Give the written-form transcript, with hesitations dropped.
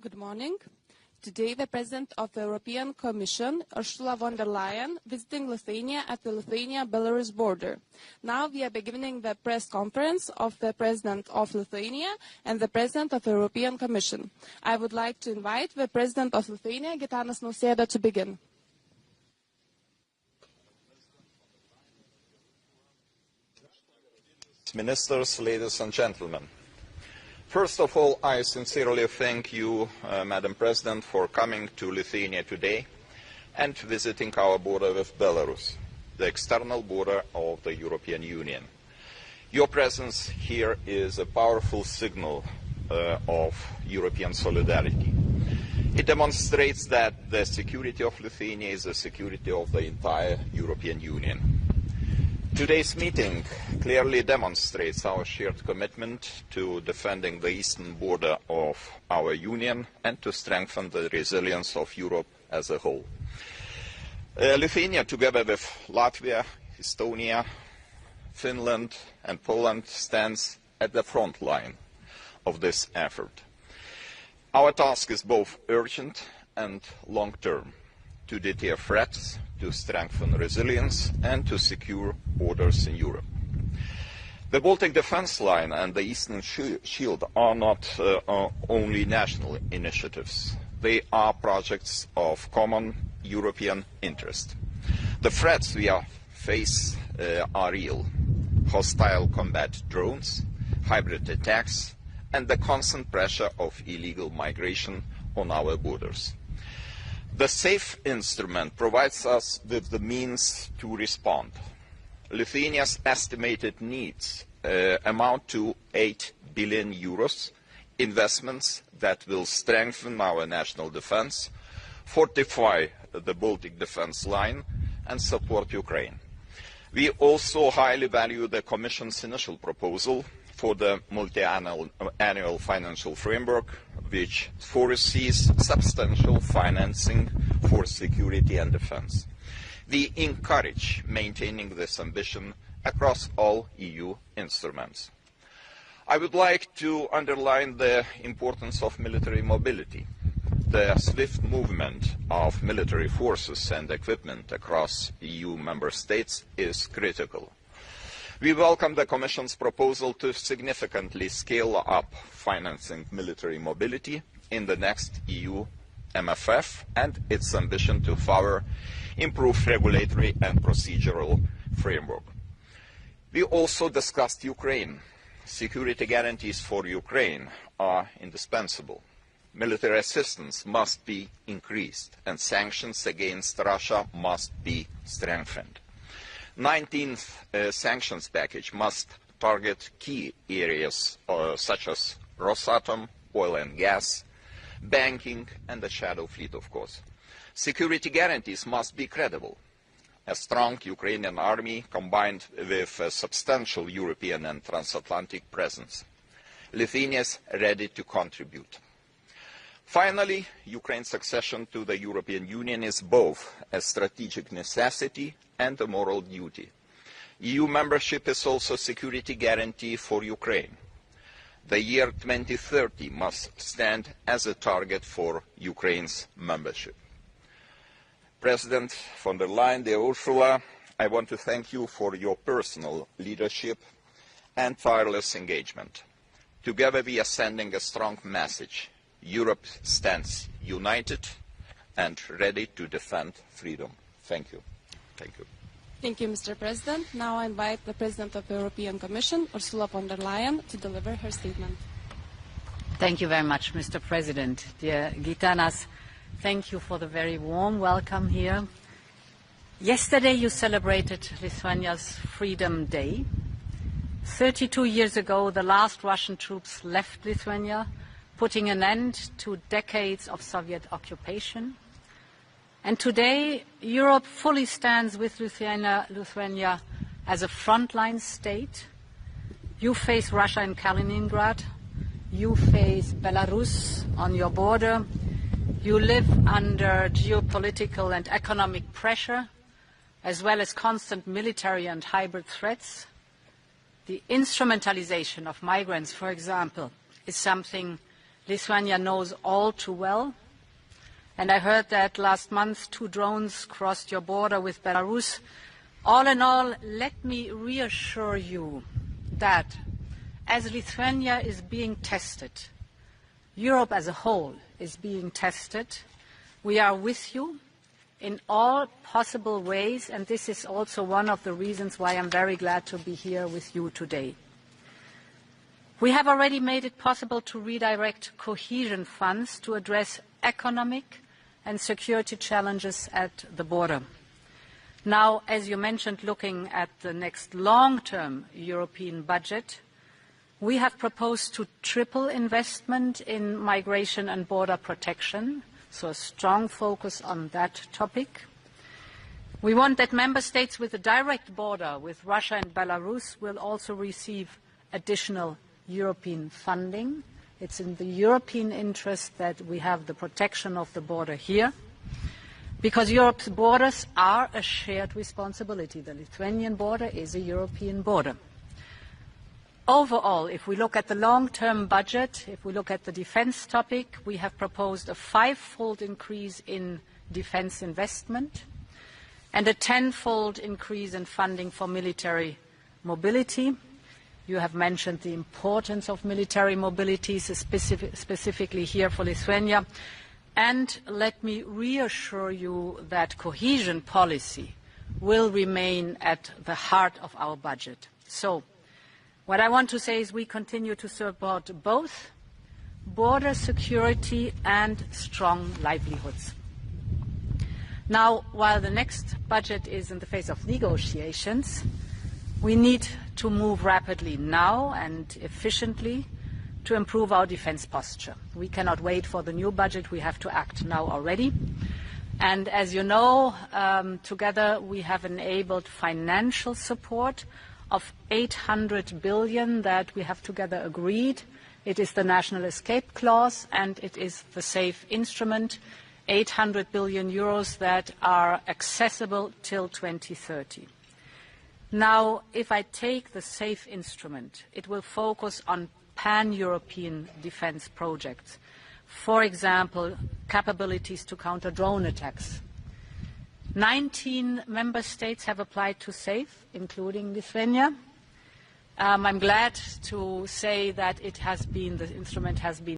Good morning. Today, the President of the European Commission, Ursula von der Leyen, visiting Lithuania at the Lithuania-Belarus border. Now we are beginning the press conference of the President of Lithuania and the President of the European Commission. I would like to invite the President of Lithuania, Gitanas Nausėda, to begin. Ministers, ladies and gentlemen. First of all, I sincerely thank you, Madam President, for coming to Lithuania today and visiting our border with Belarus, the external border of the European Union. Your presence here is a powerful signal of European solidarity. It demonstrates that the security of Lithuania is the security of the entire European Union. Today's meeting clearly demonstrates our shared commitment to defending the eastern border of our Union and to strengthen the resilience of Europe as a whole. Lithuania, together with Latvia, Estonia, Finland and Poland, stands at the front line of this effort. Our task is both urgent and long-term: to deter threats, to strengthen resilience and to secure borders in Europe. The Baltic Defence Line and the Eastern Shield are not only national initiatives. They are projects of common European interest. The threats we face are real: hostile combat drones, hybrid attacks, and the constant pressure of illegal migration on our borders. The SAFE instrument provides us with the means to respond. Lithuania's estimated needs amount to 8 billion euros, investments that will strengthen our national defense, fortify the Baltic Defence Line, and support Ukraine. We also highly value the Commission's initial proposal for the multi-annual financial framework, which foresees substantial financing for security and defence. We encourage maintaining this ambition across all EU instruments. I would like to underline the importance of military mobility. The swift movement of military forces and equipment across EU member states is critical. We welcome the Commission's proposal to significantly scale up financing military mobility in the next EU MFF and its ambition to further improve regulatory and procedural framework. We also discussed Ukraine. Security guarantees for Ukraine are indispensable. Military assistance must be increased and sanctions against Russia must be strengthened. 19th sanctions package must target key areas such as Rosatom, oil and gas, banking and the shadow fleet, of course. Security guarantees must be credible. A strong Ukrainian army combined with a substantial European and transatlantic presence. Lithuania is ready to contribute. Finally, Ukraine's accession to the European Union is both a strategic necessity and a moral duty. EU membership is also a security guarantee for Ukraine. The year 2030 must stand as a target for Ukraine's membership. President von der Leyen, dear Ursula, I want to thank you for your personal leadership and tireless engagement. Together we are sending a strong message. Europe stands united and ready to defend freedom. Thank you. Thank you. Thank you, Mr. President. Now I invite the President of the European Commission, Ursula von der Leyen, to deliver her statement. Thank you very much, Mr. President. Dear Gitanas, thank you for the very warm welcome here. Yesterday you celebrated Lithuania's Freedom Day. 32 years ago, the last Russian troops left Lithuania, putting an end to decades of Soviet occupation. And today, Europe fully stands with Lithuania as a frontline state. You face Russia in Kaliningrad. You face Belarus on your border. You live under geopolitical and economic pressure, as well as constant military and hybrid threats. The instrumentalization of migrants, for example, is something Lithuania knows all too well. And I heard that last month 2 drones crossed your border with Belarus. All in all, let me reassure you that as Lithuania is being tested, Europe as a whole is being tested, we are with you in all possible ways, and this is also one of the reasons why I'm very glad to be here with you today. We have already made it possible to redirect cohesion funds to address economic and security challenges at the border. Now, as you mentioned, looking at the next long-term European budget, we have proposed to triple investment in migration and border protection, so a strong focus on that topic. We want that member states with a direct border with Russia and Belarus will also receive additional European funding. It's in the European interest that we have the protection of the border here, because Europe's borders are a shared responsibility. The Lithuanian border is a European border. Overall, if we look at the long-term budget, if we look at the defense topic, we have proposed a 5-fold increase in defense investment and a 10-fold increase in funding for military mobility. You have mentioned the importance of military mobility, specifically here for Lithuania. And let me reassure you that cohesion policy will remain at the heart of our budget. So, what I want to say is we continue to support both border security and strong livelihoods. Now, while the next budget is in the phase of negotiations, we need to move rapidly now and efficiently to improve our defense posture. We cannot wait for the new budget. We have to act now already. And as you know, together we have enabled financial support of 800 billion that we have together agreed. It is the National Escape Clause and it is the SAFE instrument, 800 billion euros that are accessible till 2030. Now, if I take the SAFE instrument, it will focus on pan-European defense projects. For example, capabilities to counter drone attacks. 19 member states have applied to SAFE, including Lithuania. I'm glad to say that the instrument has been